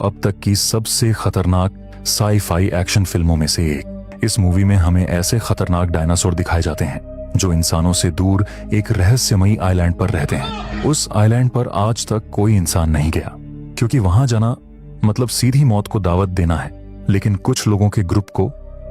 अब तक की सबसे खतरनाक साई-फाई एक्शन फिल्मों में से एक। इस मूवी में हमें ऐसे खतरनाक डायनासोर दिखाए जाते हैं जो इंसानों से दूर एक रहस्यमयी आइलैंड पर रहते हैं। उस आइलैंड पर आज तक कोई इंसान नहीं गया, क्योंकि वहां जाना मतलब सीधी मौत को दावत देना है। लेकिन कुछ लोगों के ग्रुप को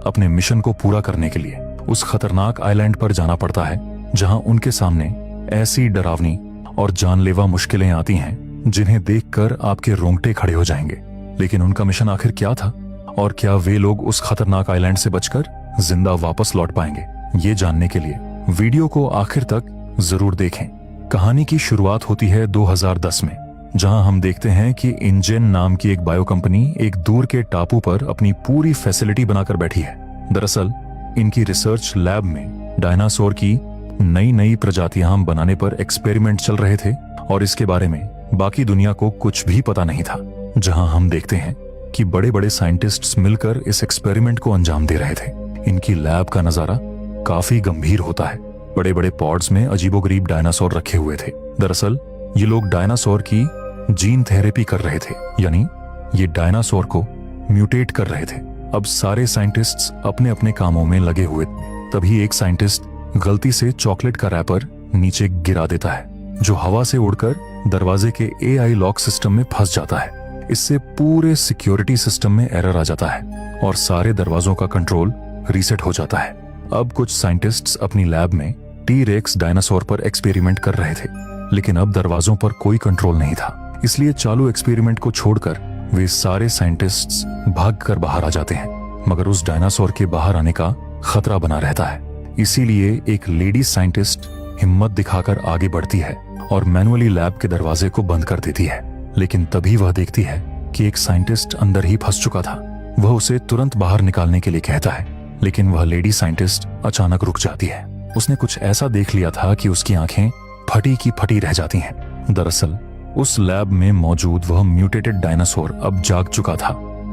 अपने मिशन को पूरा करने के लिए उस खतरनाक आइलैंड पर जाना पड़ता है, जहां उनके सामने ऐसी डरावनी और जानलेवा मुश्किलें आती हैं जिन्हें देखकर आपके रोंगटे खड़े हो जाएंगे। लेकिन उनका मिशन आखिर क्या था, और क्या वे लोग उस खतरनाक आइलैंड से बचकर जिंदा वापस लौट पाएंगे? ये जानने के लिए वीडियो को आखिर तक जरूर देखें। कहानी की शुरुआत होती है 2010 में, जहां हम देखते हैं कि इंजेन नाम की एक बायो कंपनी एक दूर के टापू पर अपनी पूरी फैसिलिटी बनाकर बैठी है। दरअसल इनकी रिसर्च लैब में डायनासोर की नई नई प्रजातियां बनाने पर एक्सपेरिमेंट चल रहे थे, और इसके बारे में बाकी दुनिया को कुछ भी पता नहीं था। जहां हम देखते हैं कि बड़े बड़े साइंटिस्ट्स मिलकर इस एक्सपेरिमेंट को अंजाम दे रहे थे। इनकी लैब का नजारा काफी गंभीर होता है। बड़े बड़े पॉड्स में अजीबोगरीब डायनासोर रखे हुए थे। दरअसल ये लोग डायनासोर की जीन थेरेपी कर रहे थे, यानी ये डायनासोर को म्यूटेट कर रहे थे। अब सारे साइंटिस्ट्स अपने अपने कामों में लगे हुए। तभी एक साइंटिस्ट गलती से चॉकलेट का रैपर नीचे गिरा देता है, जो हवा से उड़कर दरवाजे के एआई लॉक सिस्टम में फंस जाता है। इससे पूरे सिक्योरिटी सिस्टम में एरर आ जाता है और सारे दरवाजों का कंट्रोल रीसेट हो जाता है। अब कुछ साइंटिस्ट्स अपनी लैब में टी-रेक्स डायनासोर पर एक्सपेरिमेंट कर रहे थे, लेकिन अब दरवाजों पर कोई कंट्रोल नहीं था। इसलिए चालू एक्सपेरिमेंट को छोड़कर वे सारे साइंटिस्ट्स भागकर बाहर आ जाते हैं, मगर उस डायनासोर के बाहर आने का खतरा बना रहता है। इसीलिए एक लेडी साइंटिस्ट हिम्मत दिखाकर आगे बढ़ती है और मैनुअली लैब के दरवाजे को बंद कर देती है। लेकिन तभी वह देखती है कि एक साइंटिस्ट अंदर ही फंस चुका था। वह उसे तुरंत बाहर निकालने के लिए कहता है, लेकिन वह लेडी साइंटिस्ट अचानक रुक जाती है। उसने कुछ ऐसा देख लिया था कि उसकी आंखें फटी की फटी रह जाती हैं। दरअसल उस लैब में मौजूद वह म्यूटेटेड डायनासोर अब जाग चुका था,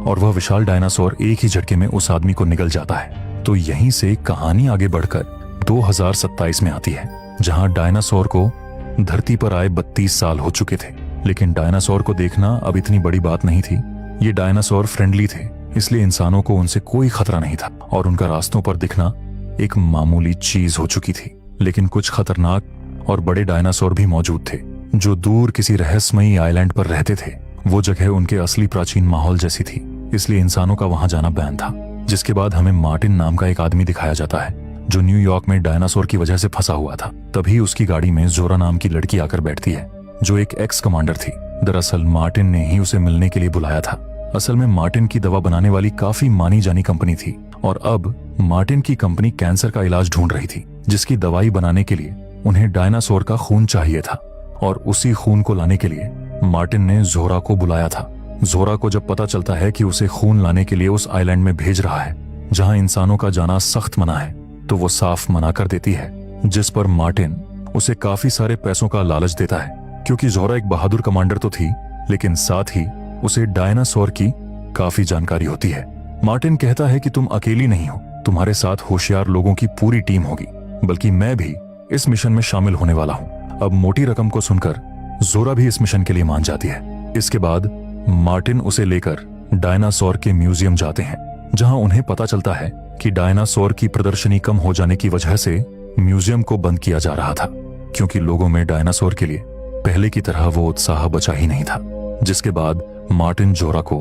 और वह विशाल डायनासोर एक ही झटके में उस आदमी को निगल जाता है। तो यहीं से कहानी आगे बढ़कर 2027 में आती है, जहां डायनासोर को धरती पर आए 32 साल हो चुके थे। लेकिन डायनासोर को देखना अब इतनी बड़ी बात नहीं थी। ये डायनासोर फ्रेंडली थे, इसलिए इंसानों को उनसे कोई खतरा नहीं था, और उनका रास्तों पर दिखना एक मामूली चीज हो चुकी थी। लेकिन कुछ खतरनाक और बड़े डायनासोर भी मौजूद थे, जो दूर किसी रहस्यमयी आइलैंड पर रहते थे। वो जगह उनके असली प्राचीन माहौल जैसी थी, इसलिए इंसानों का वहां जाना बैन था। जिसके बाद हमें मार्टिन नाम का एक आदमी दिखाया जाता है, जो न्यूयॉर्क में डायनासोर की वजह से फंसा हुआ था। तभी उसकी गाड़ी में जोरा नाम की लड़की आकर बैठती है, जो एक एक्स कमांडर थी। दरअसल मार्टिन ने ही उसे मिलने के लिए बुलाया था। असल में मार्टिन की दवा बनाने वाली काफी मानी जानी कंपनी थी, और अब मार्टिन की कंपनी कैंसर का इलाज ढूंढ रही थी, जिसकी दवाई बनाने के लिए उन्हें डायनासोर का खून चाहिए था। और उसी खून को लाने के लिए मार्टिन ने जोरा को बुलाया था। जोरा को जब पता चलता है कि उसे खून लाने के लिए उस आइलैंड में भेज रहा है, जहां इंसानों का जाना सख्त मना है, तो वो साफ मना कर देती है। जिस पर मार्टिन उसे काफी सारे पैसों का लालच देता है, क्योंकि जोरा एक बहादुर कमांडर तो थी, लेकिन साथ ही उसे डायनासोर की काफी जानकारी होती है। मार्टिन कहता है कि तुम अकेली नहीं हो, तुम्हारे साथ होशियार लोगों की पूरी टीम होगी, बल्कि मैं भी इस मिशन में शामिल होने वाला हूँ। अब मोटी रकम को सुनकर जोरा भी इस मिशन के लिए मान जाती है। इसके बाद मार्टिन उसे लेकर डायनासोर के म्यूजियम जाते हैं, जहां उन्हें पता चलता है कि डायनासोर की प्रदर्शनी कम हो जाने की वजह से म्यूजियम को बंद किया जा रहा था, क्योंकि लोगों में डायनासोर के लिए पहले की तरह वो उत्साह बचा ही नहीं था। जिसके बाद मार्टिन जोरा को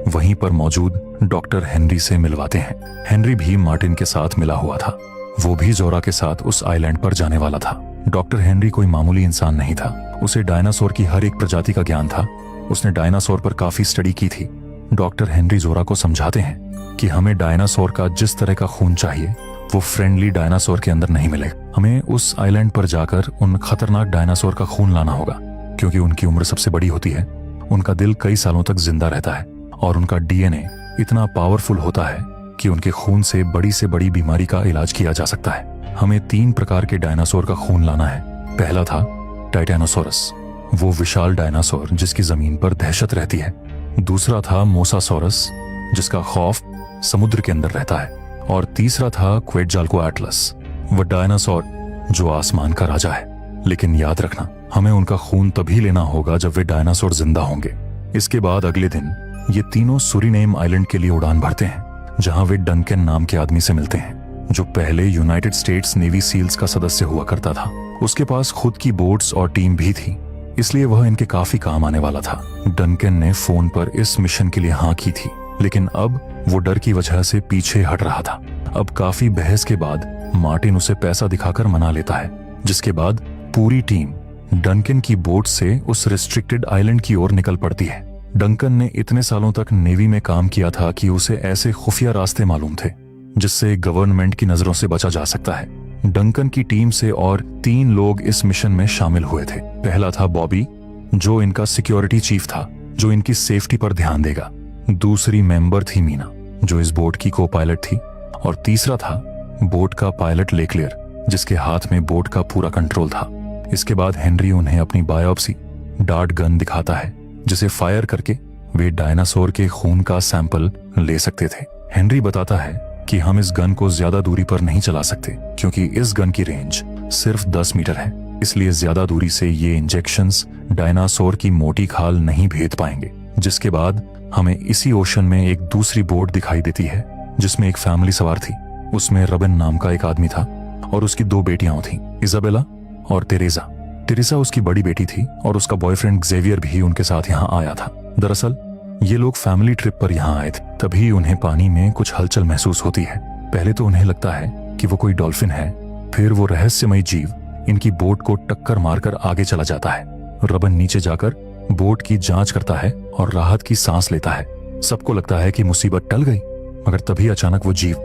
वहीं पर मौजूद डॉक्टर हेनरी से मिलवाते हैं। हेनरी भी मार्टिन के साथ मिला हुआ था। वो भी जोरा के साथ उस आइलैंड पर जाने वाला था। डॉक्टर हेनरी कोई मामूली इंसान नहीं था। उसे डायनासोर की हर एक प्रजाति का ज्ञान था। उसने डायनासोर पर काफी स्टडी की थी। डॉक्टर हेनरी जोरा को समझाते हैं कि हमें डायनासोर का जिस तरह का खून चाहिए, वो फ्रेंडली डायनासोर के अंदर नहीं मिलेगा। हमें उस आइलैंड पर जाकर उन खतरनाक डायनासोर का खून लाना होगा, क्योंकि उनकी उम्र सबसे बड़ी होती है, उनका दिल कई सालों तक जिंदा रहता है, और उनका डीएनए इतना पावरफुल होता है कि उनके खून से बड़ी बीमारी का इलाज किया जा सकता है। हमें 3 प्रकार के डायनासोर का खून लाना है। पहला था टाइटेनोसोरस, वो विशाल डायनासोर जिसकी जमीन पर दहशत रहती है। दूसरा था मोसासोरस, जिसका खौफ समुद्र के अंदर रहता है। और तीसरा था क्वेटजाल्कोएटलस, वह डायनासोर जो आसमान का राजा है। लेकिन याद रखना, हमें उनका खून तभी लेना होगा जब वे डायनासोर जिंदा होंगे। इसके बाद अगले दिन ये तीनों सूरीनेम आइलैंड के लिए उड़ान भरते हैं, जहां वे डंकन नाम के आदमी से मिलते हैं, जो पहले यूनाइटेड स्टेट्स नेवी सील्स का सदस्य हुआ करता था। उसके पास खुद की बोट्स और टीम भी थी, इसलिए वह इनके काफी काम आने वाला था। डंकन ने फोन पर इस मिशन के लिए हाँ की थी, लेकिन अब वो डर की वजह से पीछे हट रहा था। अब काफी बहस के बाद मार्टिन उसे पैसा दिखाकर मना लेता है, जिसके बाद पूरी टीम डंकन की बोट से उस रिस्ट्रिक्टेड आइलैंड की ओर निकल पड़ती है। डंकन ने इतने सालों तक नेवी में काम किया था कि उसे ऐसे खुफिया रास्ते मालूम थे जिससे गवर्नमेंट की नजरों से बचा जा सकता है। डंकन की टीम से और 3 लोग इस मिशन में शामिल हुए थे। पहला था बॉबी, जो इनका सिक्योरिटी चीफ था, जो इनकी सेफ्टी पर ध्यान देगा। दूसरी मेंबर थी मीना, जो इस बोट की को पायलट थी। और तीसरा था बोट का पायलट लेक्लियर, जिसके हाथ में बोट का पूरा कंट्रोल था। इसके बाद हेनरी उन्हें अपनी बायोप्सी डार्ट गन दिखाता है, जिसे फायर करके वे डायनासोर के खून का सैंपल ले सकते थे। हेनरी बताता है कि हम इस गन को ज्यादा दूरी पर नहीं चला सकते, क्योंकि इस गन की रेंज सिर्फ 10 मीटर है, इसलिए ज्यादा दूरी से ये इंजेक्शंस डायनासोर की मोटी खाल नहीं भेद पाएंगे। जिसके बाद हमें इसी ओशन में एक दूसरी बोट दिखाई देती है, जिसमें एक फैमिली सवार थी। उसमें रबिन नाम का एक आदमी था और उसकी 2 बेटियां थीं, इजाबेला और तेरेसा। तेरेसा उसकी बड़ी बेटी थी और उसका बॉयफ्रेंड जेवियर भी उनके साथ यहाँ आया था। दरअसल ये लोग फैमिली ट्रिप पर यहाँ आए थे। तभी उन्हें पानी में कुछ हलचल महसूस होती है। पहले तो उन्हें लगता है कि वो कोई डॉल्फिन है, फिर वो रहस्यमय जीव इनकी बोट को टक्कर मारकर आगे चला जाता है। रबिन नीचे जाकर बोट की जांच करता है और राहत की सांस लेता है। सबको लगता है कि मुसीबत टल गई, मगर तभी अचानक वो जीव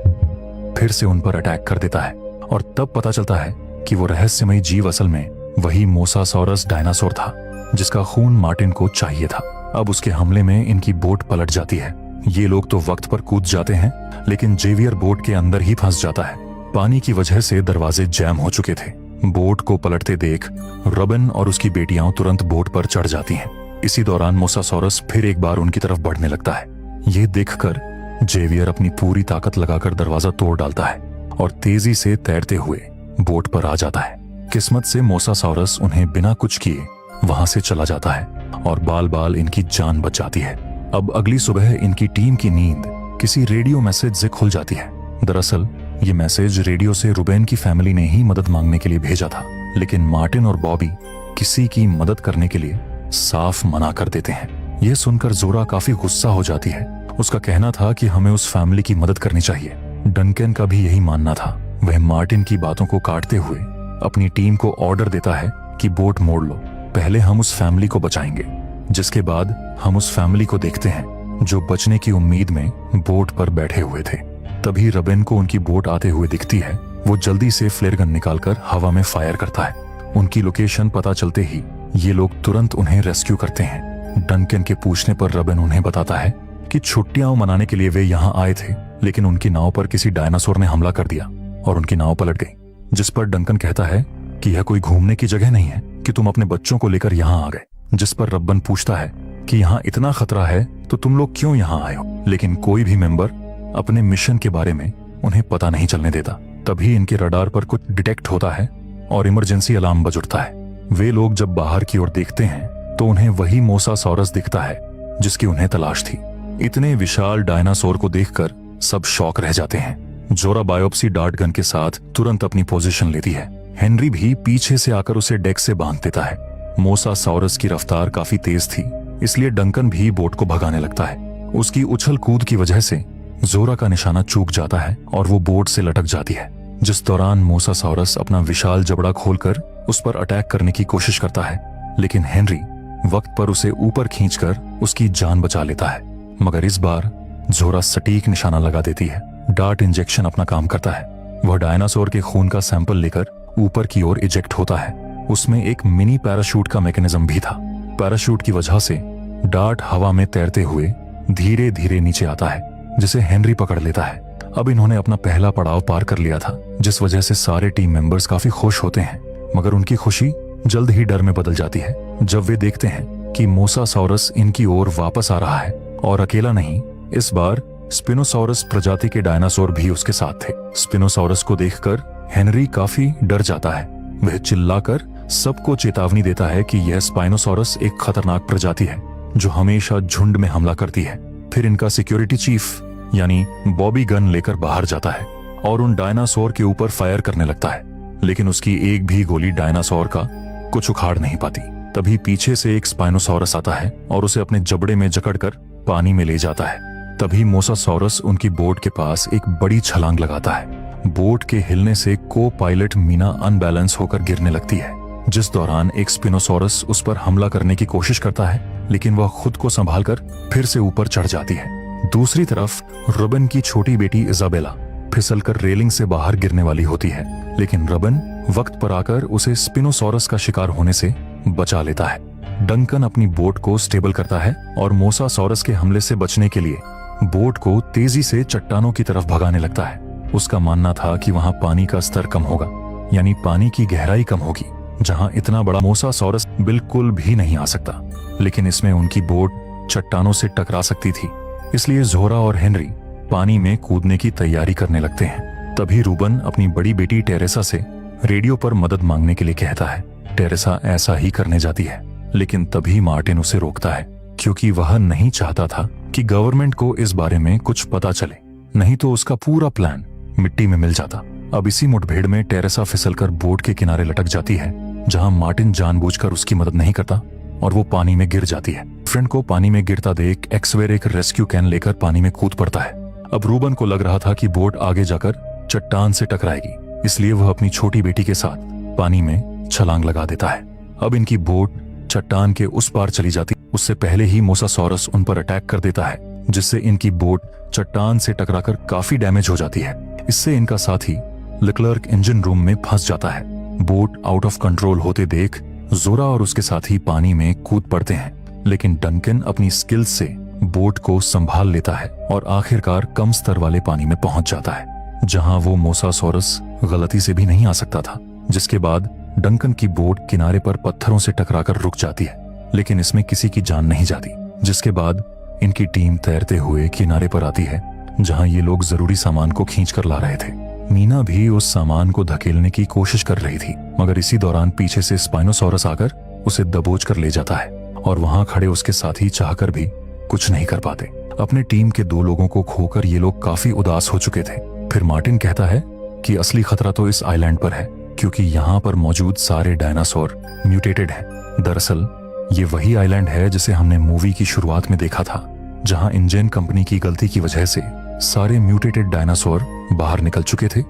फिर से उन पर अटैक कर देता है और तब पता चलता है कि वो रहस्यमय जीव असल में वही मोसासॉरस डायनासोर था, जिसका खून मार्टिन को चाहिए था। अब उसके हमले में इनकी बोट पलट जाती है। ये लोग तो वक्त पर कूद जाते हैं, लेकिन जेवियर बोट के अंदर ही फंस जाता है। पानी की वजह से दरवाजे जैम हो चुके थे। बोट को पलटते देख रबिन और उसकी बेटियां तुरंत बोट पर चढ़ जाती हैं। इसी दौरान मोसासॉरस फिर एक बार उनकी तरफ बढ़ने लगता है। ये देखकर जेवियर अपनी पूरी ताकत लगाकर दरवाजा तोड़ डालता है और तेजी से तैरते हुए बोट पर आ जाता है। किस्मत से मोसासॉरस उन्हें बिना कुछ किए वहां से चला जाता है और बाल बाल इनकी जान बच जाती है। अब अगली सुबह इनकी टीम की नींद किसी रेडियो मैसेज से खुल जाती है। दरअसल ये मैसेज रेडियो से रुबेन की फैमिली ने ही मदद मांगने के लिए भेजा था, लेकिन मार्टिन और बॉबी किसी की मदद करने के लिए साफ मना कर देते हैं। यह सुनकर जोरा काफी गुस्सा हो जाती है। उसका कहना था कि हमें उस फैमिली की मदद करनी चाहिए। डंकन का भी यही मानना था। वह मार्टिन की बातों को काटते हुए अपनी टीम को ऑर्डर देता है कि बोट मोड़ लो, पहले हम उस फैमिली को बचाएंगे। जिसके बाद हम उस फैमिली को देखते हैं जो बचने की उम्मीद में बोट पर बैठे हुए थे। तभी रबिन को उनकी बोट आते हुए दिखती है। वो जल्दी से फ्लेयर गन निकालकर हवा में फायर करता है। उनकी लोकेशन पता चलते ही ये लोग तुरंत उन्हें रेस्क्यू करते हैं। डंकन के पूछने पर रबिन उन्हें बताता है कि छुट्टियां मनाने के लिए वे यहाँ आए थे, लेकिन उनकी नाव पर किसी डायनासोर ने हमला कर दिया और उनकी नाव पलट गई। जिस पर डंकन कहता है कि यह कोई घूमने की जगह नहीं है कि तुम अपने बच्चों को लेकर यहाँ आ गए। जिस पर रबिन पूछता है कि यहाँ इतना खतरा है तो तुम लोग क्यों यहाँ आए हो, लेकिन कोई भी मेंबर अपने मिशन के बारे में उन्हें पता नहीं चलने देता। तभी इनके रडार पर कुछ डिटेक्ट होता है और इमरजेंसी अलार्म बज उठता है। वे लोग जब बाहर की ओर देखते हैं तो उन्हें वही मोसासॉरस दिखता है जिसकी उन्हें तलाश थी। इतने विशाल डायनासोर को देखकर सब शॉक रह जाते हैं। जोरा बायोप्सी डार्ट गन के साथ तुरंत अपनी पोजीशन लेती है। हेनरी भी पीछे से आकर उसे डेक से बांध देता है। मोसासॉरस की रफ्तार काफी तेज थी, इसलिए डंकन भी बोट को भगाने लगता है। उसकी उछल कूद की वजह से जोरा का निशाना चूक जाता है और वो बोट से लटक जाती है। जिस दौरान मोसासॉरस अपना विशाल जबड़ा खोलकर उस पर अटैक करने की कोशिश करता है, लेकिन हेनरी वक्त पर उसे ऊपर खींचकर उसकी जान बचा लेता है। मगर इस बार जोरा सटीक निशाना लगा देती है। डार्ट इंजेक्शन अपना काम करता है। वह डायनासोर के खून का सैंपल लेकर ऊपर की ओर इजेक्ट होता है। उसमें एक मिनी पैराशूट का मैकेनिज्म भी था। पैराशूट की वजह से डार्ट हवा में तैरते हुए धीरे धीरे नीचे आता है, जिसे हेनरी पकड़ लेता है। अब इन्होंने अपना पहला पड़ाव पार कर लिया था, जिस वजह से सारे टीम मेंबर्स काफी खुश होते हैं। मगर उनकी खुशी जल्द ही डर में बदल जाती है जब वे देखते हैं कि मोसासॉरस इनकी ओर वापस आ रहा है और अकेला नहीं, इस बार स्पिनोसॉरस प्रजाति के डायनासोर भी उसके साथ थे। स्पिनोसॉरस को देखकर हेनरी काफी डर जाता है। वह चिल्लाकर सबको चेतावनी देता है कि यह स्पाइनोसॉरस एक खतरनाक प्रजाति है जो हमेशा झुंड में हमला करती है। फिर इनका सिक्योरिटी चीफ यानी बॉबी गन लेकर बाहर जाता है और उन डायनासोर के ऊपर फायर करने लगता है, लेकिन उसकी एक भी गोली डायनासोर का कुछ उखाड़ नहीं पाती। तभी पीछे से एक स्पाइनोसॉरस आता है और उसे अपने जबड़े में जकड़कर पानी में ले जाता है। तभी मोसासॉरस उनकी बोट के पास एक बड़ी छलांग लगाता है। बोट के हिलने से को पायलट मीना अनबैलेंस होकर गिरने लगती है, जिस दौरान एक स्पिनोसॉरस उस पर हमला करने की कोशिश करता है, लेकिन वह खुद को संभालकर फिर से ऊपर चढ़ जाती है। दूसरी तरफ रुबन की छोटी बेटी इजाबेला फिसलकर रेलिंग से बाहर गिरने वाली होती है, लेकिन रुबन वक्त पर आकर उसे स्पिनोसॉरस का शिकार होने से बचा लेता है। डंकन अपनी बोट को स्टेबल करता है और मोसासॉरस के हमले से बचने के लिए बोट को तेजी से चट्टानों की तरफ भगाने लगता है। उसका मानना था कि वहां पानी का स्तर कम होगा, यानी पानी की गहराई कम होगी, जहां इतना बड़ा मोसासॉरस बिल्कुल भी नहीं आ सकता। लेकिन इसमें उनकी बोट चट्टानों से टकरा सकती थी, इसलिए जोहरा और हेनरी पानी में कूदने की तैयारी करने लगते हैं। तभी रूबन अपनी बड़ी बेटी टेरेसा से रेडियो पर मदद मांगने के लिए कहता है। टेरेसा ऐसा ही करने जाती है, लेकिन तभी मार्टिन उसे रोकता है, क्योंकि वह नहीं चाहता था कि गवर्नमेंट को इस बारे में कुछ पता चले, नहीं तो उसका पूरा प्लान मिट्टी में मिल जाता। अब इसी मुठभेड़ में टेरेसा फिसलकर बोट के किनारे लटक जाती है, जहां मार्टिन जानबूझकर उसकी मदद नहीं करता और वो पानी में गिर जाती है। फ्रेंड को पानी में गिरता देख एक्सवेर एक रेस्क्यू कैन लेकर पानी में कूद पड़ता है। अब रूबन को लग रहा था कि बोट आगे जाकर चट्टान से टकराएगी, इसलिए वह अपनी छोटी बेटी के साथ पानी में छलांग लगा देता है। अब इनकी बोट चट्टान के उस पार चली जाती, उससे पहले ही मोसासॉरस उन पर अटैक कर देता है, जिससे इनकी बोट चट्टान से टकराकर काफी डैमेज हो जाती है। इससे इनका साथी लेक्लर्क इंजन रूम में फंस जाता है। बोट आउट ऑफ कंट्रोल होते देख जोरा और उसके साथी पानी में कूद पड़ते हैं, लेकिन डंकन अपनी स्किल्स से बोट को संभाल लेता है और आखिरकार कम स्तर वाले पानी में पहुंच जाता है, जहां वो मोसासॉरस गलती से भी नहीं आ सकता था। जिसके बाद डंकन की बोट किनारे पर पत्थरों से टकराकर रुक जाती है, लेकिन इसमें किसी की जान नहीं जाती। जिसके बाद इनकी टीम तैरते हुए किनारे पर आती है, जहां ये लोग जरूरी सामान को खींच कर ला रहे थे। मीना भी उस सामान को धकेलने की कोशिश कर रही थी, मगर इसी दौरान पीछे से स्पाइनोसॉरस आकर उसे दबोच कर ले जाता है और वहां खड़े उसके साथी चाहकर भी कुछ नहीं कर पाते। अपने टीम के 2 लोगों को खोकर ये लोग काफी उदास हो चुके थे। फिर मार्टिन कहता है कि असली खतरा तो इस आइलैंड पर है, क्योंकि यहाँ पर मौजूद सारे डायनासोर म्यूटेटेड हैं। दरअसल ये वही आइलैंड है जिसे हमने मूवी की शुरुआत में देखा था, जहां इंजन कंपनी की गलती की वजह से सारे म्यूटेटेड डायनासोर बाहर निकल चुके थे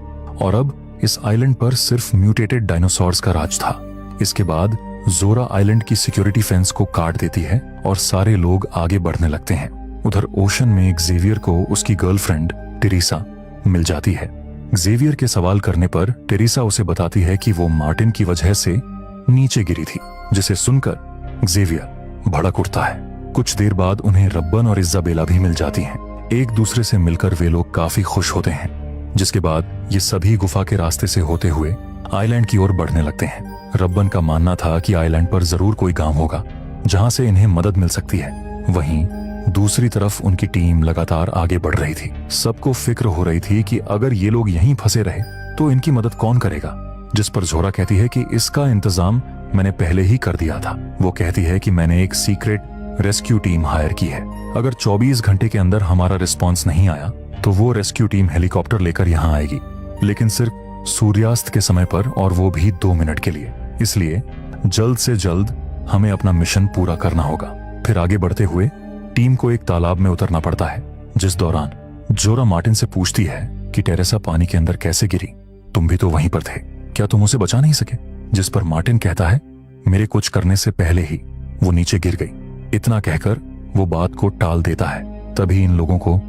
और अब इस आइलैंड पर सिर्फ म्यूटेटेड डायनासोर्स का राज था। इसके बाद जोरा आइलैंड की सिक्योरिटी फेंस को काट देती है और सारे लोग आगे बढ़ने लगते हैं। उधर ओशन में जेवियर को उसकी गर्लफ्रेंड टेरेसा मिल जाती है। जेवियर के सवाल करने पर टेरेसा उसे बताती है कि वो मार्टिन की वजह से नीचे गिरी थी, जिसे सुनकर जेवियर भड़क उठता है। कुछ देर बाद उन्हें रब्बन और इजाबेला भी मिल जाती हैं। एक दूसरे से मिलकर वे लोग काफी खुश होते हैं। जिसके बाद ये सभी गुफा के रास्ते से होते हुए आइलैंड की ओर बढ़ने लगते हैं। रब्बन का मानना था कि आइलैंड पर जरूर कोई गांव होगा जहां से इन्हें मदद मिल सकती है। वहीं दूसरी तरफ उनकी टीम लगातार आगे बढ़ रही थी। सबको फिक्र हो रही थी कि अगर ये लोग यहीं फंसे रहे तो इनकी मदद कौन करेगा। जिस पर जोरा कहती है कि इसका इंतजाम मैंने पहले ही कर दिया था। वो कहती है कि मैंने एक सीक्रेट रेस्क्यू टीम हायर की है। अगर 24 घंटे के अंदर हमारा रिस्पॉन्स नहीं आया तो वो रेस्क्यू टीम हेलीकॉप्टर लेकर यहाँ आएगी, लेकिन सिर्फ सूर्यास्त के समय पर, और वो भी 2 मिनट के लिए। इसलिए जल्द से जल्द हमें अपना मिशन पूरा करना होगा। फिर आगे बढ़ते हुए टीम को एक तालाब में उतरना पड़ता है, जिस दौरान जोरा मार्टिन से पूछती है कि टेरेसा पानी के अंदर कैसे गिरी, तुम भी तो वहीं पर थे, क्या तुम उसे बचा नहीं सके। जिस पर मार्टिन कहता है मेरे कुछ करने से पहले ही वो नीचे गिर गई। इतना कहकर वो बात को टाल देता है। तभी इन लोगों को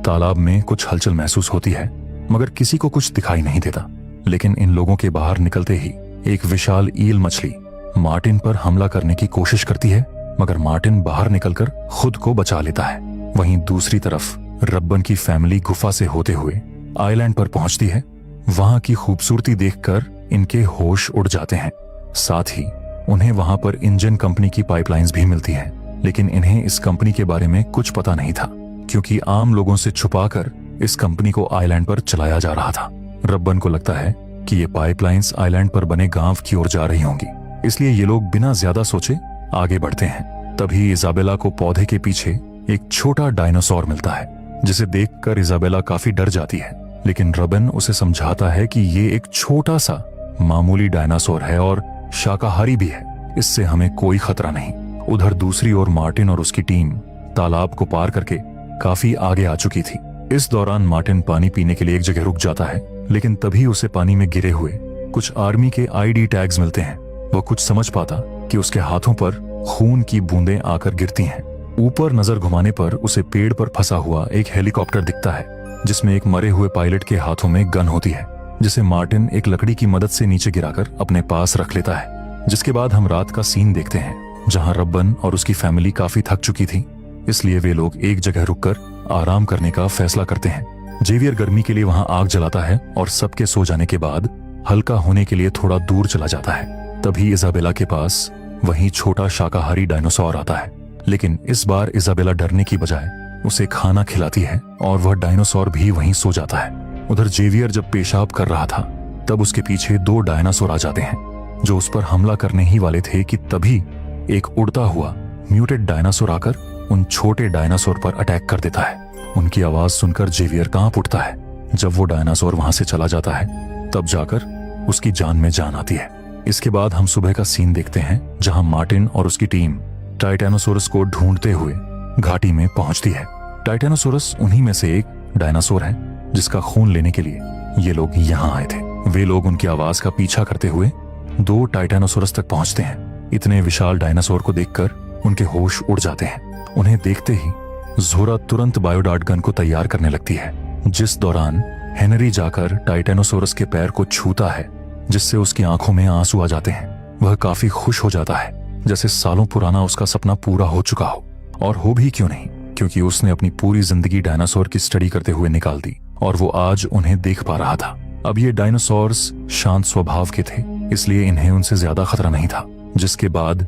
तालाब में कुछ हलचल महसूस होती है, मगर किसी को कुछ दिखाई नहीं देता। लेकिन इन लोगों के बाहर निकलते ही एक विशाल ईल मछली मार्टिन पर हमला करने की कोशिश करती है, मगर मार्टिन बाहर निकलकर खुद को बचा लेता है। वहीं दूसरी तरफ रब्बन की फैमिली गुफा से होते हुए आइलैंड पर पहुंचती है। वहां की खूबसूरती देखकर इनके होश उड़ जाते हैं। साथ ही उन्हें वहां पर इंजन कंपनी की पाइपलाइंस भी मिलती हैं, लेकिन इन्हें इस कंपनी के बारे में कुछ पता नहीं था, क्योंकि आम लोगों से छुपाकर इस कंपनी को आइलैंड पर चलाया जा रहा था। रब्बन को लगता है कि ये पाइपलाइंस आइलैंड पर बने गांव की ओर जा रही होंगी, इसलिए ये लोग बिना ज्यादा सोचे आगे बढ़ते हैं। तभी इजाबेला को पौधे के पीछे एक छोटा डायनासोर मिलता है, जिसे देखकर इजाबेला काफी डर जाती है। लेकिन रबिन उसे समझाता है कि ये एक छोटा सा मामूली डायनासोर है और शाकाहारी भी है, इससे हमें कोई खतरा नहीं। उधर दूसरी ओर मार्टिन और उसकी टीम तालाब को पार करके काफी आगे आ चुकी थी। इस दौरान मार्टिन पानी पीने के लिए एक जगह रुक जाता है, लेकिन तभी उसे पानी में गिरे हुए कुछ आर्मी के आईडी टैग्स मिलते हैं। वह कुछ समझ पाता कि उसके हाथों पर खून की बूंदें आकर गिरती हैं। ऊपर नजर घुमाने पर उसे पेड़ पर फंसा हुआ एक हेलीकॉप्टर दिखता है, जिसमें एक मरे हुए पायलट के हाथों में गन होती है, जिसे मार्टिन एक लकड़ी की मदद से नीचे गिराकर अपने पास रख लेता है। जिसके बाद हम रात का सीन देखते हैं, जहां रब्बन और उसकी फैमिली काफी थक चुकी थी, इसलिए वे लोग एक जगह रुककर आराम करने का फैसला करते हैं। जेवियर गर्मी के लिए वहां आग जलाता है और सबके सो जाने के बाद हल्का होने के लिए थोड़ा दूर चला जाता है। तभी इजाबेला के पास वही छोटा शाकाहारी डायनासोर आता है, लेकिन इस बार इजाबेला डरने की बजाय उसे खाना खिलाती है और वह डायनासोर भी वहीं सो जाता है। उधर जेवियर जब पेशाब कर रहा था, तब उसके पीछे 2 डायनासोर आ जाते हैं, जो उस पर हमला करने ही वाले थे कि तभी एक उड़ता हुआ म्यूटेड डायनासोर आकर उन छोटे डायनासोर पर अटैक कर देता है। उनकी आवाज सुनकर जेवियर कांप उठता है। जब वो डायनासोर वहां से चला जाता है, तब जाकर उसकी जान में जान आती है। इसके बाद हम सुबह का सीन देखते हैं, जहां मार्टिन और उसकी टीम टाइटेनोसोरस को ढूंढते हुए घाटी में पहुंचती है। टाइटेनोसोरस उन्हीं में से एक डायनासोर है, जिसका खून लेने के लिए ये लोग यहाँ आए थे। वे लोग उनकी आवाज का पीछा करते हुए 2 टाइटेनोसोरस तक पहुंचते हैं। इतने विशाल डायनासोर को देखकर उनके होश उड़ जाते हैं। उन्हें देखते ही ज़ोरा तुरंत बायोडार्ट गन को तैयार करने लगती है, जिस दौरान हेनरी जाकर टाइटेनोसोरस के पैर को छूता है, जिससे उसकी आंखों में आंसू आ जाते हैं। वह काफी खुश हो जाता है, जैसे सालों पुराना उसका सपना पूरा हो चुका हो। और हो भी क्यों नहीं, क्योंकि उसने अपनी पूरी जिंदगी डायनासोर की स्टडी करते हुए निकाल दी और वो आज उन्हें देख पा रहा था। अब ये डायनासोर्स शांत स्वभाव के थे, इसलिए इन्हें उनसे ज्यादा खतरा नहीं था। जिसके बाद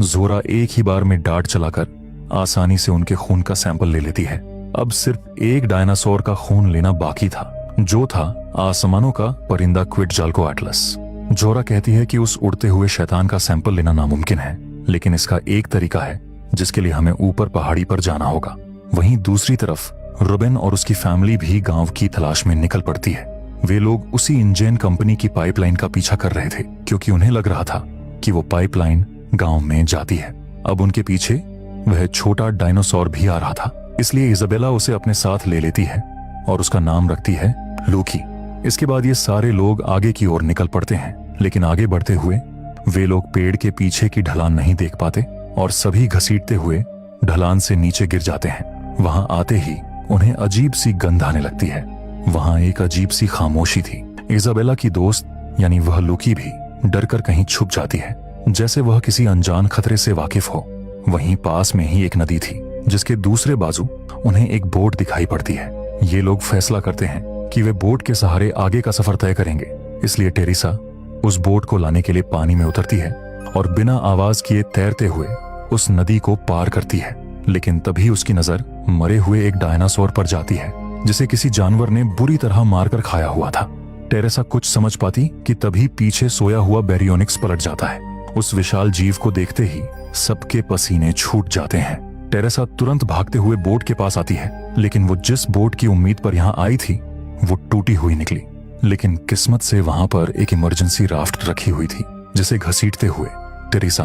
ज़ोरा एक ही बार में डार्ट चलाकर आसानी से उनके खून का सैंपल ले लेती है। अब सिर्फ एक डायनासोर का खून लेना बाकी था, जो था आसमानों का परिंदा क्विटज़ाल्कोएटलस। ज़ोरा कहती है कि उस उड़ते हुए शैतान का सैंपल लेना नामुमकिन है, लेकिन इसका एक तरीका है, जिसके लिए हमें ऊपर पहाड़ी पर जाना होगा। वहीं दूसरी तरफ रुबेन और उसकी फैमिली भी गांव की तलाश में निकल पड़ती है। वे लोग उसी इंजन कंपनी की पाइपलाइन का पीछा कर रहे थे, क्योंकि उन्हें लग रहा था कि वो पाइपलाइन गांव में जाती है। अब उनके पीछे वह छोटा डायनासोर भी आ रहा था, इसलिए इजाबेला उसे अपने साथ ले लेती है और उसका नाम रखती है लोकी। इसके बाद ये सारे लोग आगे की ओर निकल पड़ते हैं, लेकिन आगे बढ़ते हुए वे लोग पेड़ के पीछे की ढलान नहीं देख पाते और सभी घसीटते हुए ढलान से नीचे गिर जाते हैं। वहां आते ही उन्हें अजीब सी गंध आने लगती है। वहां एक अजीब सी खामोशी थी। इजाबेला की दोस्त यानी वह लोकी भी डरकर कहीं छुप जाती है, जैसे वह किसी अनजान खतरे से वाकिफ हो। वहीं पास में ही एक नदी थी, जिसके दूसरे बाजू उन्हें एक बोट दिखाई पड़ती है। ये लोग फैसला करते हैं कि वे बोट के सहारे आगे का सफर तय करेंगे, इसलिए टेरेसा उस बोट को लाने के लिए पानी में उतरती है और बिना आवाज किए तैरते हुए उस नदी को पार करती है। लेकिन तभी उसकी नजर मरे हुए एक डायनासोर पर जाती है, जिसे किसी जानवर ने बुरी तरह मारकर खाया हुआ था। टेरेसा कुछ समझ पाती कि तभी पीछे सोया हुआ बैरियोनिक्स पलट जाता है। उस विशाल जीव को देखते ही सबके पसीने छूट जाते हैं। टेरेसा तुरंत भागते हुए बोट के पास आती है, लेकिन वो जिस बोट की उम्मीद पर यहाँ आई थी वो टूटी हुई निकली। लेकिन किस्मत से वहां पर एक इमरजेंसी राफ्ट रखी हुई थी, जिसे घसीटते हुए टेरेसा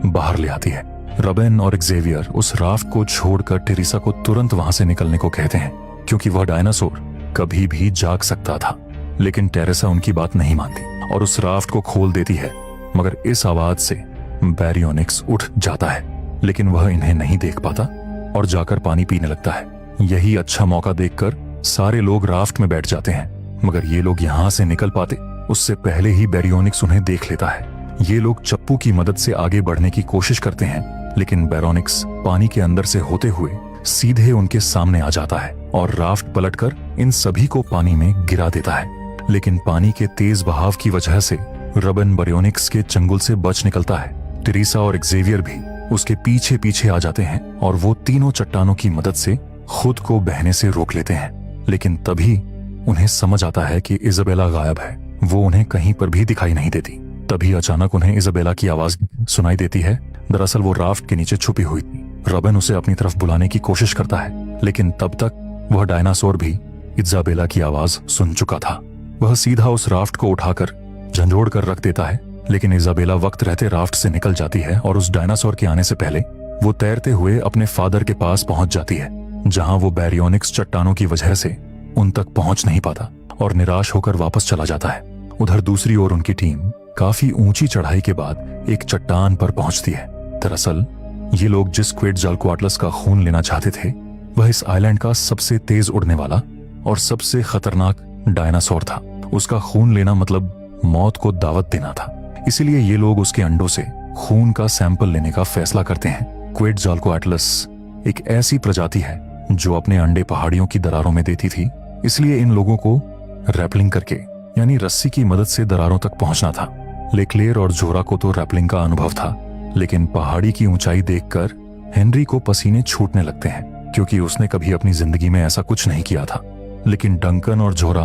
बाहर ले आती है। रबेन और एक्जेवियर उस राफ्ट को छोड़कर टेरेसा को तुरंत वहां से निकलने को कहते हैं, क्योंकि वह डायनासोर कभी भी जाग सकता था। लेकिन टेरेसा उनकी बात नहीं मानती और उस राफ्ट को खोल देती है, मगर इस आवाज से बैरियोनिक्स उठ जाता है, लेकिन वह इन्हें नहीं देख पाता और जाकर पानी पीने लगता है। यही अच्छा मौका देखकर सारे लोग राफ्ट में बैठ जाते हैं, मगर ये लोग यहाँ से निकल पाते उससे पहले ही बैरियोनिक्स उन्हें देख लेता है। ये लोग चप्पू की मदद से आगे बढ़ने की कोशिश करते हैं, लेकिन बैरोनिक्स पानी के अंदर से होते हुए सीधे उनके सामने आ जाता है और राफ्ट पलटकर इन सभी को पानी में गिरा देता है। लेकिन पानी के तेज बहाव की वजह से रबन बैरोनिक्स के चंगुल से बच निकलता है। टेरेसा और एक्जेवियर भी उसके पीछे पीछे आ जाते हैं और वो तीनों चट्टानों की मदद से खुद को बहने से रोक लेते हैं। लेकिन तभी उन्हें समझ आता है कि इजाबेला गायब है, वो उन्हें कहीं पर भी दिखाई नहीं देती। तभी अचानक उन्हें इजाबेला की आवाज सुनाई देती है। दरअसल वो राफ्ट के नीचे छुपी हुई थी। रॉबिन उसे अपनी तरफ बुलाने की कोशिश करता है, लेकिन तब तक वह डायनासोर भी इज़ाबेला की आवाज सुन चुका था। वह सीधा उस राफ्ट को उठाकर झंझोड़ कर रख देता है, लेकिन इज़ाबेला वक्त रहते राफ्ट से निकल जाती है और उस डायनासोर के आने से पहले वो तैरते हुए अपने फादर के पास पहुंच जाती है, जहां वो बैरियोनिक्स चट्टानों की वजह से उन तक पहुंच नहीं पाता और निराश होकर वापस चला जाता है। उधर दूसरी ओर उनकी टीम काफी ऊंची चढ़ाई के बाद एक चट्टान पर पहुंचती है। दरअसल ये लोग जिस क्वेटज़ालकोअट्लस का खून लेना चाहते थे वह इस आइलैंड का सबसे तेज उड़ने वाला और सबसे खतरनाक डायनासोर था। उसका खून लेना मतलब मौत को दावत देना था। इसीलिए ये लोग उसके अंडों से खून का सैंपल लेने का फैसला करते हैं। क्वेटज़ालकोअट्लस एक ऐसी प्रजाति है जो अपने अंडे पहाड़ियों की दरारों में देती थी, इसलिए इन लोगों को रैपलिंग करके यानी रस्सी की मदद से दरारों तक पहुंचना था। लेक्लेयर और जोरा को तो रैपलिंग का अनुभव था, लेकिन पहाड़ी की ऊंचाई देखकर हेनरी को पसीने छूटने लगते हैं, क्योंकि उसने कभी अपनी जिंदगी में ऐसा कुछ नहीं किया था। लेकिन डंकन और जोरा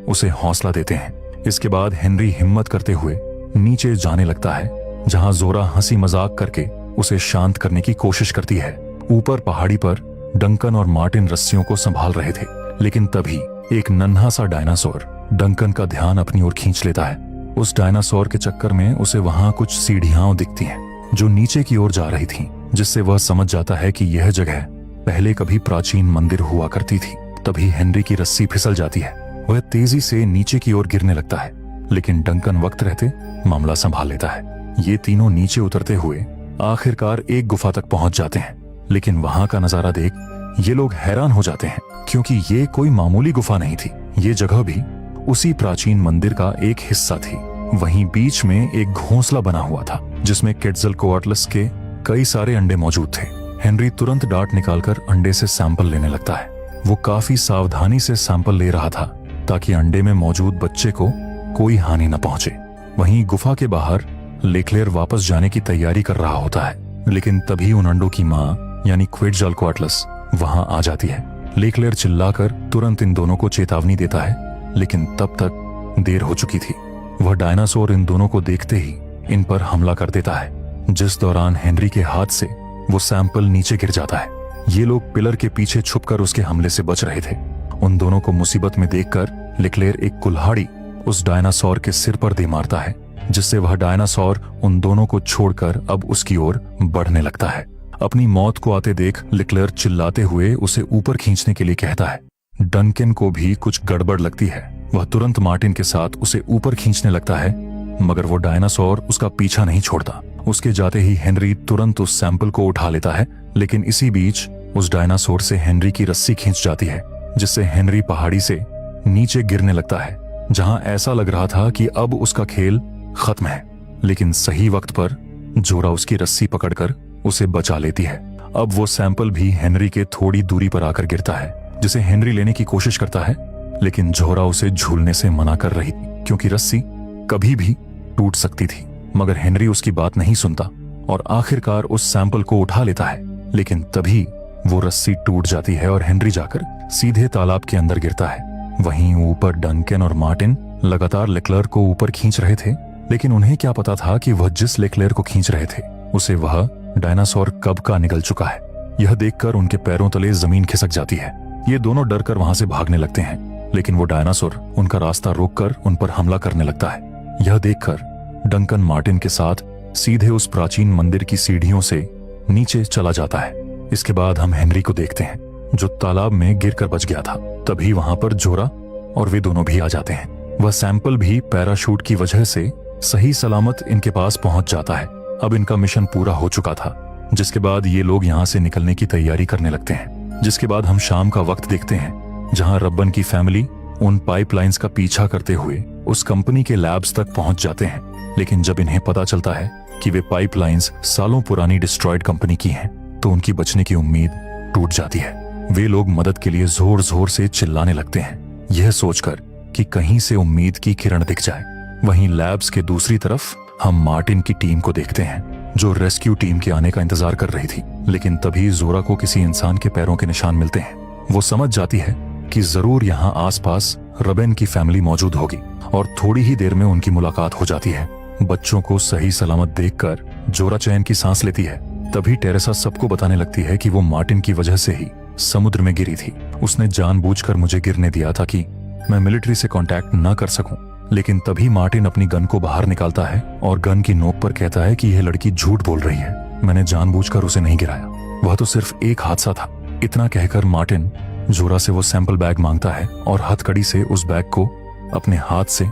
उसे हौसला देते हैं। इसके बाद हेनरी हिम्मत करते हुए नीचे जाने लगता है, जहां जोरा हंसी मजाक करके उसे शांत करने की कोशिश करती है। ऊपर पहाड़ी पर डंकन और मार्टिन रस्सियों को संभाल रहे थे, लेकिन तभी एक नन्हा सा डायनासोर डंकन का ध्यान अपनी ओर खींच लेता है। उस डायनासोर के चक्कर में उसे वहां कुछ सीढ़ियां दिखती हैं जो नीचे की ओर जा रही थीं, जिससे वह समझ जाता है कि यह जगह पहले कभी प्राचीन मंदिर हुआ करती थी। तभी हेनरी की रस्सी फिसल जाती है। वह तेजी से नीचे की ओर गिरने लगता है, लेकिन डंकन वक्त रहते मामला संभाल लेता है। ये तीनों नीचे उतरते हुए आखिरकार एक गुफा तक पहुंच जाते हैं, लेकिन वहां का नजारा देख ये लोग हैरान हो जाते हैं, क्योंकि ये कोई मामूली गुफा नहीं थी। ये जगह भी उसी प्राचीन मंदिर का एक हिस्सा थी। वहीं बीच में एक घोंसला बना हुआ था, जिसमें क्वेटज़ालकोअट्लस के कई सारे अंडे मौजूद थे। हेनरी तुरंत डार्ट निकालकर अंडे से सैंपल लेने लगता है। वो काफी सावधानी से सैंपल ले रहा था ताकि अंडे में मौजूद बच्चे को कोई हानि न पहुंचे। वहीं गुफा के बाहर लेक्लेयर वापस जाने की तैयारी कर रहा होता है, लेकिन तभी उन अंडों की मां यानी क्वेटज़ालकोअट्लस वहां आ जाती है। लेक्लेयर चिल्लाकर तुरंत इन दोनों को चेतावनी देता है, लेकिन तब तक देर हो चुकी थी। वह डायनासोर इन दोनों को देखते ही इन पर हमला कर देता है, जिस दौरान हेनरी के हाथ से वो सैंपल नीचे गिर जाता है। ये लोग पिलर के पीछे छुपकर उसके हमले से बच रहे थे। उन दोनों को मुसीबत में देखकर लेक्लेयर एक कुल्हाड़ी उस डायनासोर के सिर पर दे मारता है, जिससे वह डायनासोर उन दोनों को छोड़कर अब उसकी ओर बढ़ने लगता है। अपनी मौत को आते देख लेक्लेयर चिल्लाते हुए उसे ऊपर खींचने के लिए कहता है। डंकन को भी कुछ गड़बड़ लगती है। वह तुरंत मार्टिन के साथ उसे ऊपर खींचने लगता है, मगर वो डायनासोर उसका पीछा नहीं छोड़ता। उसके जाते ही हेनरी तुरंत उस सैंपल को उठा लेता है, लेकिन इसी बीच उस डायनासोर से हेनरी की रस्सी खींच जाती है, जिससे हेनरी पहाड़ी से नीचे गिरने लगता है, जहां ऐसा लग रहा था कि अब उसका खेल खत्म है। लेकिन सही वक्त पर जोरा उसकी रस्सी पकड़कर उसे बचा लेती है। अब वो सैंपल भी हेनरी के थोड़ी दूरी पर आकर गिरता है, जिसे हेनरी लेने की कोशिश करता है, लेकिन जोरा उसे झूलने से मना कर रही, क्योंकि रस्सी कभी भी टूट सकती थी। मगर हेनरी उसकी बात नहीं सुनता और आखिरकार उस सैंपल को उठा लेता है, लेकिन तभी वो रस्सी टूट जाती है और हेनरी जाकर सीधे तालाब के अंदर गिरता है। वहीं ऊपर डंकन और मार्टिन लगातार लेक्लेयर को ऊपर खींच रहे थे, लेकिन उन्हें क्या पता था कि वह जिस लेक्लेयर को खींच रहे थे उसे वह डायनासोर कब का निगल चुका है। यह देखकर उनके पैरों तले जमीन खिसक जाती है। ये दोनों डरकर वहां से भागने लगते हैं, लेकिन वो डायनासोर उनका रास्ता रोककर उन पर हमला करने लगता है। यह देखकर डंकन मार्टिन के साथ सीधे उस प्राचीन मंदिर की सीढ़ियों से नीचे चला जाता है। इसके बाद हम हेनरी को देखते हैं, जो तालाब में गिरकर बच गया था। तभी वहां पर जोरा और वे दोनों भी आ जाते हैं। वह सैंपल भी पैराशूट की वजह से सही सलामत इनके पास पहुंच जाता है। अब इनका मिशन पूरा हो चुका था, जिसके बाद ये लोग यहाँ से निकलने की तैयारी करने लगते हैं। जिसके बाद हम शाम का वक्त देखते हैं, जहाँ रब्बन की फैमिली उन पाइपलाइंस का पीछा करते हुए उस कंपनी के लैब्स तक पहुंच जाते हैं। लेकिन जब इन्हें पता चलता है कि वे पाइपलाइंस सालों पुरानी डिस्ट्रॉयड कंपनी की हैं, तो उनकी बचने की उम्मीद टूट जाती है। वे लोग मदद के लिए जोर जोर से चिल्लाने लगते हैं, यह सोचकर कि कहीं से उम्मीद की किरण दिख जाए। वहीं लैब्स के दूसरी तरफ हम मार्टिन की टीम को देखते हैं, जो रेस्क्यू टीम के आने का इंतजार कर रही थी। लेकिन तभी जोरा को किसी इंसान के पैरों के निशान मिलते हैं। वो समझ जाती है कि जरूर यहाँ आसपास रबेन की फैमिली मौजूद होगी, और थोड़ी ही देर में उनकी मुलाकात हो जाती है। बच्चों को सही सलामत देखकर जोरा चैन की सांस लेती है, तभी टेरेसा सबको बताने लगती है कि वो मार्टिन की वजह से ही समुद्र में गिरी थी। उसने जानबूझकर मुझे गिरने दिया था कि मैं मिलिट्री से कांटेक्ट न कर सकूं। लेकिन तभी मार्टिन अपनी गन को बाहर निकालता है और गन की नोक पर कहता है कि यह लड़की झूठ बोल रही है, मैंने जानबूझकर उसे नहीं गिराया, वह तो सिर्फ एक हादसा था। इतना कहकर मार्टिन जोरा से वो सैंपल बैग मांगता है और हथकड़ी से उस बैग को अपने हाथ से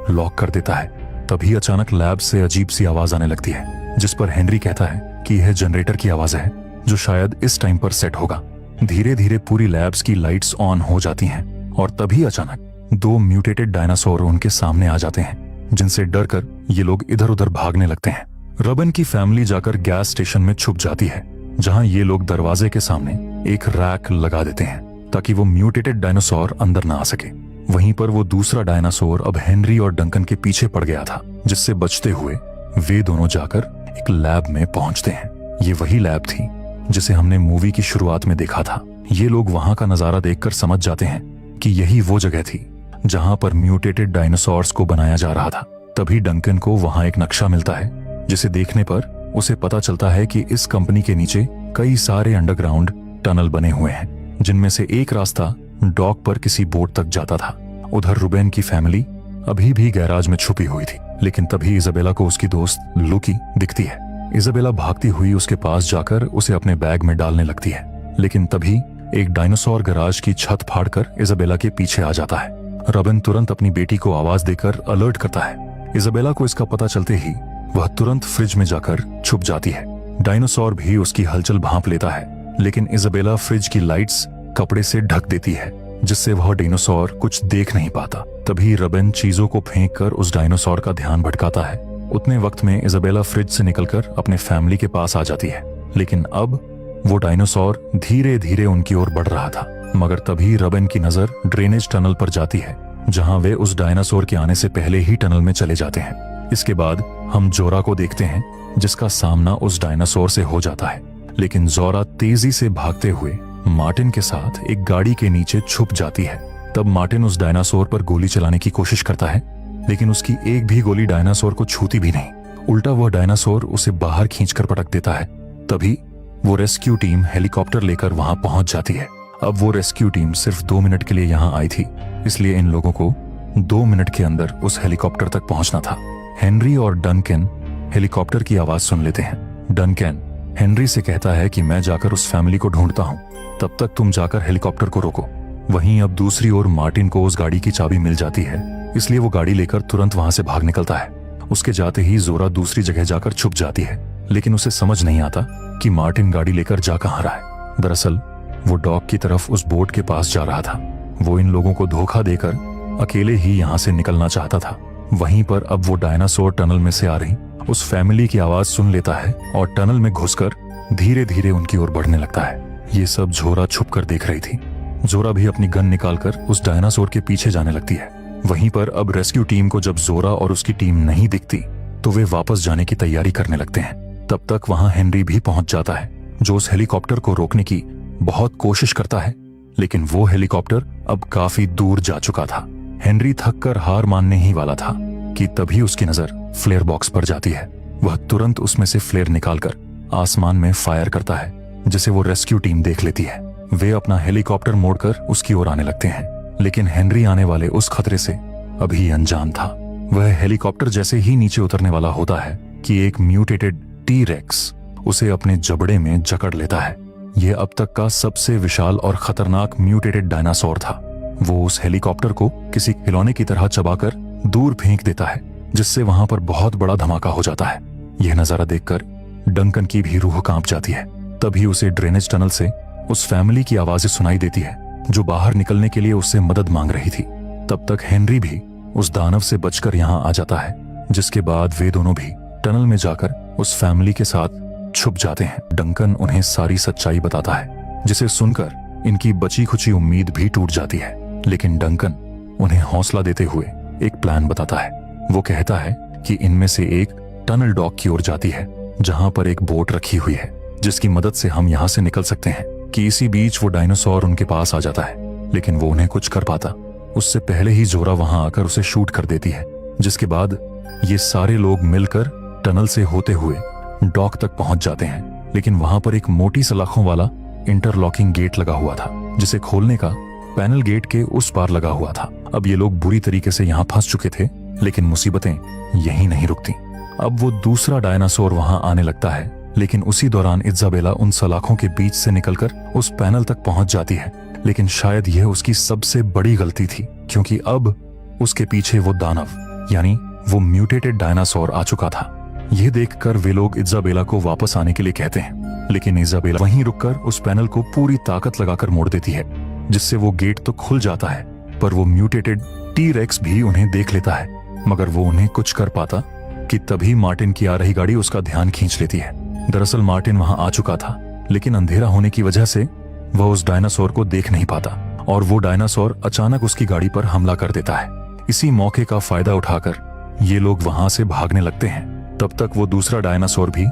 लॉक कर देता है। तभी अचानक लैब से अजीब सी आवाज आने लगती है, जिस पर हेनरी कहता है कि यह जनरेटर की आवाज है जो शायद इस टाइम पर सेट होगा। धीरे धीरे पूरी लैब्स की लाइट्स ऑन हो जाती हैं और तभी अचानक 2 म्यूटेटेड डायनासोर उनके सामने आ जाते हैं, जिनसे डरकर ये लोग इधर उधर भागने लगते हैं। रबन की फैमिली जाकर गैस स्टेशन में छुप जाती है, जहां ये लोग दरवाजे के सामने एक रैक लगा देते हैं ताकि वो म्यूटेटेड डायनासोर अंदर ना आ सके। वहीं पर वो दूसरा डायनासोर अब हेनरी और डंकन के पीछे पड़ गया था, जिससे बचते हुए वे दोनों जाकर एक लैब में पहुंचते हैं। ये वही लैब थी जिसे हमने मूवी की शुरुआत में देखा था। ये लोग वहां का नजारा देखकर समझ जाते हैं कि यही वो जगह थी जहां पर म्यूटेटेड डायनासोर्स को बनाया जा रहा था। तभी डंकन को वहां एक नक्शा मिलता है, जिसे देखने पर उसे पता चलता है कि इस कंपनी के नीचे कई सारे अंडरग्राउंड टनल बने हुए हैं, जिनमें से एक रास्ता डॉक पर किसी बोट तक जाता था। उधर रुबेन की फैमिली अभी भी गैराज में छुपी हुई थी, लेकिन तभी इजाबेला को उसकी दोस्त लुकी दिखती है। इजाबेला भागती हुई उसके पास जाकर उसे अपने बैग में डालने लगती है, लेकिन तभी एक डायनासोर गैराज की छत फाड़कर इजाबेला के पीछे आ जाता है। रबिन तुरंत अपनी बेटी को आवाज देकर अलर्ट करता है। इजाबेला को इसका पता चलते ही वह तुरंत फ्रिज में जाकर छुप जाती है। डायनासोर भी उसकी हलचल भांप लेता है, लेकिन इजाबेला फ्रिज की लाइट्स कपड़े से ढक देती है, जिससे वह डायनासोर कुछ देख नहीं पाता। तभी रबिन चीजों को फेंक कर उस डायनासोर का ध्यान भटकाता है। उतने वक्त में इजाबेला फ्रिज से निकलकर अपने फैमिली के पास आ जाती है, लेकिन अब वो डायनासोर धीरे धीरे उनकी ओर बढ़ रहा था। मगर तभी रबिन की नजर ड्रेनेज टनल पर जाती है, जहां वे उस डायनासोर के आने से पहले ही टनल में चले जाते हैं। इसके बाद हम जोरा को देखते हैं, जिसका सामना उस डायनासोर से हो जाता है, लेकिन जोरा तेजी से भागते हुए मार्टिन के साथ एक गाड़ी के नीचे छुप जाती है। तब मार्टिन उस डायनासोर पर गोली चलाने की कोशिश करता है, लेकिन उसकी एक भी गोली डायनासोर को छूती भी नहीं। उल्टा वह डायनासोर उसे बाहर खींचकर पटक देता है। तभी वो रेस्क्यू टीम हेलीकॉप्टर लेकर वहां पहुंच जाती है। अब वो रेस्क्यू टीम सिर्फ 2 मिनट के लिए यहाँ आई थी, इसलिए इन लोगों को 2 मिनट के अंदर उस हेलीकॉप्टर तक पहुंचना था। हेनरी और डनकन हेलीकॉप्टर की आवाज सुन लेते हैं। डनकन हेनरी से कहता है कि मैं जाकर उस फैमिली को ढूंढता हूँ, तब तक तुम जाकर हेलीकॉप्टर को रोको। वहीं अब दूसरी ओर मार्टिन को उस गाड़ी की चाबी मिल जाती है, इसलिए वो गाड़ी लेकर तुरंत वहां से भाग निकलता है। उसके जाते ही जोरा दूसरी जगह जाकर छुप जाती है, लेकिन उसे समझ नहीं आता कि मार्टिन गाड़ी लेकर जा कहां रहा है। दरअसल वो डॉक की तरफ उस बोट के पास जा रहा था। वो इन लोगों को धोखा देकर अकेले ही यहाँ से निकलना चाहता था। वहीं पर अब वो डायनासोर टनल में से आ रही उस फैमिली की आवाज सुन लेता है और टनल में घुसकर धीरे धीरे उनकी ओर बढ़ने लगता है। ये सब जोरा छुप कर देख रही थी। जोरा भी अपनी गन निकालकर उस डायनासोर के पीछे जाने लगती है। वहीं पर अब रेस्क्यू टीम को जब जोरा और उसकी टीम नहीं दिखती, तो वे वापस जाने की तैयारी करने लगते हैं। तब तक वहां हेनरी भी पहुंच जाता है, जो उस हेलीकॉप्टर को रोकने की बहुत कोशिश करता है, लेकिन वो हेलीकॉप्टर अब काफी दूर जा चुका था। हेनरी थक कर हार मानने ही वाला था कि तभी उसकी नजर फ्लेयर बॉक्स पर जाती है। वह तुरंत उसमें से फ्लेयर निकालकर आसमान में फायर करता है, जिसे वो रेस्क्यू टीम देख लेती है। वे अपना हेलीकॉप्टर मोड़कर उसकी ओर आने लगते हैं, लेकिन हेनरी आने वाले उस खतरे से अभी अनजान था। वह हेलीकॉप्टर जैसे ही नीचे उतरने वाला होता है कि एक म्यूटेटेड टी-रेक्स उसे अपने जबड़े में जकड़ लेता है। यह अब तक का सबसे विशाल और खतरनाक म्यूटेटेड डायनासोर था। वो उस हेलीकॉप्टर को किसी खिलौने की तरह चबाकर दूर फेंक देता है, जिससे वहां पर बहुत बड़ा धमाका हो जाता है। यह नजारा देखकर डंकन की भी रूह कांप जाती है। तभी उसे ड्रेनेज टनल से उस फैमिली की आवाजें सुनाई देती है, जो बाहर निकलने के लिए उससे मदद मांग रही थी। तब तक हेनरी भी उस दानव से बचकर यहाँ आ जाता है, जिसके बाद वे दोनों भी टनल में जाकर उस फैमिली के साथ छुप जाते हैं। डंकन उन्हें सारी सच्चाई बताता है, जिसे सुनकर इनकी बची खुची उम्मीद भी टूट जाती है। लेकिन डंकन उन्हें हौसला देते हुए एक प्लान बताता है। वो कहता है कि इनमें से एक टनल डॉक की ओर जाती है, जहां पर एक बोट रखी हुई है, जिसकी मदद से हम यहाँ से निकल सकते हैं। कि इसी बीच वो डायनासोर उनके पास आ जाता है, लेकिन वो उन्हें कुछ कर पाता उससे पहले ही जोरा वहां आकर उसे शूट कर देती है। जिसके बाद ये सारे लोग मिलकर टनल से होते हुए डॉक तक पहुंच जाते हैं। लेकिन वहां पर एक मोटी सलाखों वाला इंटरलॉकिंग गेट लगा हुआ था, जिसे खोलने का पैनल गेट के उस पार लगा हुआ था। अब ये लोग बुरी तरीके से यहाँ फंस चुके थे, लेकिन मुसीबतें यहीं नहीं रुकती। अब वो दूसरा डायनासोर वहां आने लगता है, लेकिन उसी दौरान इजाबेला उन सलाखों के बीच से निकलकर उस पैनल तक पहुंच जाती है। लेकिन शायद यह उसकी सबसे बड़ी गलती थी, क्योंकि अब उसके पीछे वो दानव यानी वो म्यूटेटेड डायनासोर आ चुका था। यह देखकर वे लोग इजाबेला को वापस आने के लिए कहते हैं, लेकिन इजाबेला वहीं रुककर उस पैनल को पूरी ताकत लगाकर मोड़ देती है, जिससे वो गेट तो खुल जाता है, पर वो म्यूटेटेड टी-रेक्स भी उन्हें देख लेता है। मगर वो उन्हें कुछ कर पाता कि तभी मार्टिन की आ रही गाड़ी उसका ध्यान खींच लेती है। दरअसल मार्टिन वहां आ चुका था, लेकिन अंधेरा होने की वजह से वह उस डायनासोर को देख नहीं पाता और वो डायनासोर अचानक उसकी गाड़ी पर हमला कर देता है। इसी मौके का फायदा उठाकर ये लोग वहां से भागने लगते हैं। तब तक वो दूसरा डायनासोर भी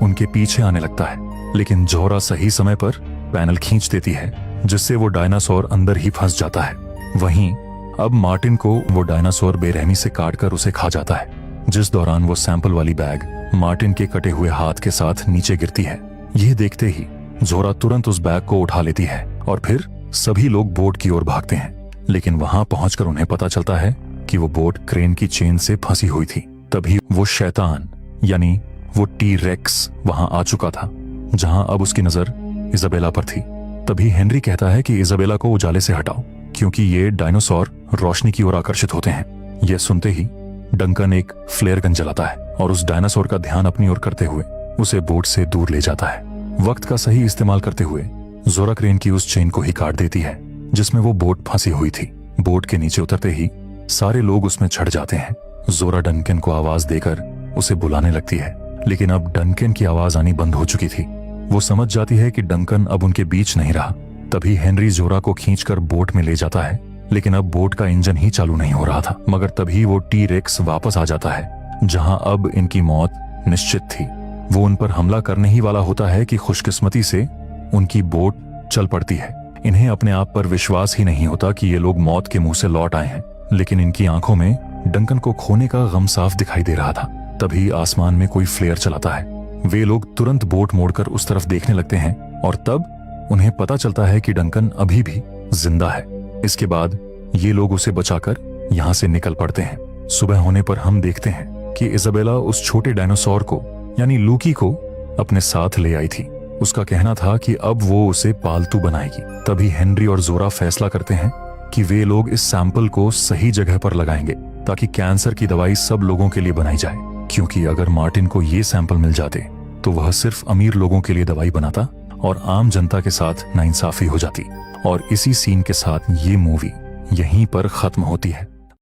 उनके पीछे आने लगता है, लेकिन जोहरा सही समय पर पैनल खींच देती है, जिससे वो डायनासोर अंदर ही फंस जाता है। वहीं अब मार्टिन को वो डायनासोर बेरहमी से काटकर उसे खा जाता है, जिस दौरान वो सैंपल वाली बैग मार्टिन के कटे हुए हाथ के साथ नीचे गिरती है। यह देखते ही जोहरा तुरंत उस बैग को उठा लेती है और फिर सभी लोग बोट की ओर भागते हैं। लेकिन वहां पहुंचकर उन्हें पता चलता है कि वो बोट क्रेन की चेन से फंसी हुई थी। तभी वो शैतान यानी वो टी-रेक्स वहां आ चुका था, जहां अब उसकी नजर इजाबेला पर थी। तभी हेनरी कहता है कि इजाबेला को उजाले से हटाओ, क्योंकि ये डायनासोर रोशनी की ओर आकर्षित होते हैं। यह सुनते ही डंकन एक फ्लेयर गन जलाता है और उस डायनासोर का ध्यान अपनी ओर करते हुए उसे बोट से दूर ले जाता है। वक्त का सही इस्तेमाल करते हुए जोरा क्रेन की उस चेन को ही काट देती है, जिसमें वो बोट फंसी हुई थी। बोट के नीचे उतरते ही सारे लोग उसमें चढ़ जाते हैं। जोरा डंकन को आवाज देकर उसे बुलाने लगती है, लेकिन अब डंकन की आवाज आनी बंद हो चुकी थी। वो समझ जाती है कि डंकन अब उनके बीच नहीं रहा। तभी हेनरी जोरा को खींचकर बोट में ले जाता है, लेकिन अब बोट का इंजन ही चालू नहीं हो रहा था। मगर तभी वो टी-रेक्स वापस आ जाता है, जहां अब इनकी मौत निश्चित थी। वो उन पर हमला करने ही वाला होता है कि खुशकिस्मती से उनकी बोट चल पड़ती है। इन्हें अपने आप पर विश्वास ही नहीं होता कि ये लोग मौत के मुंह से लौट आए हैं, लेकिन इनकी आंखों में डंकन को खोने का गम साफ दिखाई दे रहा था। तभी आसमान में कोई फ्लेयर चलाता है। वे लोग तुरंत बोट मोड़कर उस तरफ देखने लगते हैं और तब उन्हें पता चलता है कि डंकन अभी भी जिंदा है। इसके बाद ये लोग उसे बचाकर यहाँ से निकल पड़ते हैं। सुबह होने पर हम देखते हैं कि इजाबेला उस छोटे डायनासोर को यानी लूकी को अपने साथ ले आई थी। उसका कहना था कि अब वो उसे पालतू बनाएगी। तभी हेनरी और जोरा फैसला करते हैं कि वे लोग इस सैंपल को सही जगह पर लगाएंगे, ताकि कैंसर की दवाई सब लोगों के लिए बनाई जाए। क्योंकि अगर मार्टिन को ये सैंपल मिल जाते तो वह सिर्फ अमीर लोगों के लिए दवाई बनाता और आम जनता के साथ नाइंसाफी हो जाती। और इसी सीन के साथ ये मूवी यहीं पर खत्म होती है।